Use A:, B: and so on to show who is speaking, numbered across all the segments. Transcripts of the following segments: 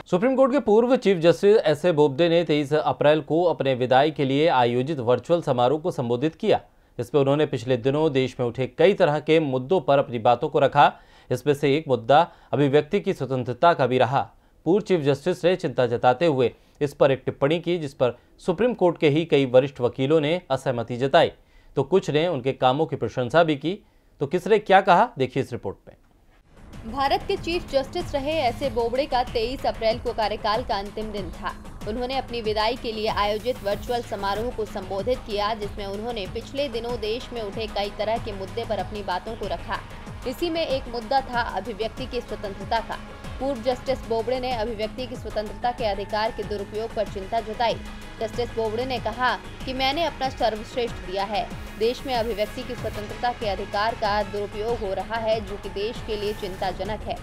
A: Supreme court के पूर्व chief justice एस.ए. Bobde ने 23 अप्रैल को अपने विदाई के लिए आयोजित वर्चुअल समारोह को संबोधित किया। इस पर उन्होंने पिछले दिनों देश में उठे कई तरह के मुद्दों पर अपनी बातों को रखा। इसमें से एक मुद्दा अभिव्यक्ति की स्वतंत्रता का भी रहा। पूर्व चीफ जस्टिस ने चिंता जताते हुए इस पर एक टिप्पणी की, जिस पर सुप्रीम कोर्ट के ही कई वरिष्ठ वकीलों ने असहमति जताई, तो कुछ ने उनके कामों की प्रशंसा भी की। तो किसने क्या कहा, देखिए इस रिपोर्ट में।
B: भारत के चीफ जस्टिस रहे एस.ए. बोबडे का 23 अप्रैल को कार्यकाल का अंतिम दिन था। उन्होंने अपनी विदाई के लिए आयोजित वर्चुअल समारोह को संबोधित किया, जिसमें उन्होंने पिछले दिनों देश में उठे कई तरह के मुद्दे पर अपनी बातों को रखा। इसी में एक मुद्दा था अभिव्यक्ति की स्वतंत्रता का। पूर्व जस्टिस बोबडे ने अभिव्यक्ति की स्वतंत्रता के अधिकार के दुरुपयोग पर चिंता जताई। जस्टिस बोबडे ने कहा कि मैंने अपना सर्वश्रेष्ठ दिया है। देश में अभिव्यक्ति की स्वतंत्रता के अधिकार का दुरुपयोग हो रहा है, जो कि देश के लिए चिंताजनक है।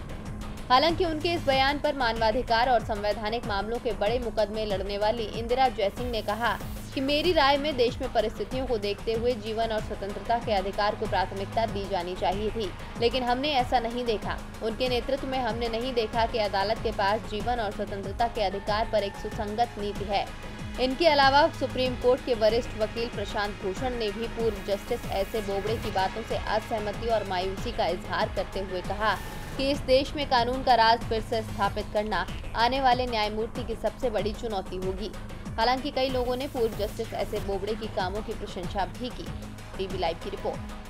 B: हालांकि उनके इस बयान पर मानवाधिकार और संवैधानिक मामलों के बड़े मुकदमे लड़ने वाली इंदिरा जयसिंह ने कहा कि मेरी राय में देश में परिस्थितियों को देखते हुए जीवन और स्वतंत्रता के अधिकार को प्राथमिकता दी जानी चाहिए थी, लेकिन हमने ऐसा नहीं देखा। उनके नेतृत्व में हमने नहीं देखा कि अदालत के पास जीवन और स्वतंत्रता के अधिकार पर एक सुसंगत नीति है। इनके अलावा सुप्रीम कोर्ट के वरिष्ठ वकील प्रशांत भूषण ने भी पूर्व जस्टिस एस.ए. बोबडे की बातों से असहमति और मायूसी का इजहार करते हुए कहा कि इस देश में कानून का राज फिर से स्थापित करना आने वाले न्यायमूर्ति की सबसे बड़ी चुनौती होगी। हालांकि कई लोगों ने पूर्व जस्टिस एस.ए. बोबडे की कामों की प्रशंसा भी की। टीवी लाइव की रिपोर्ट।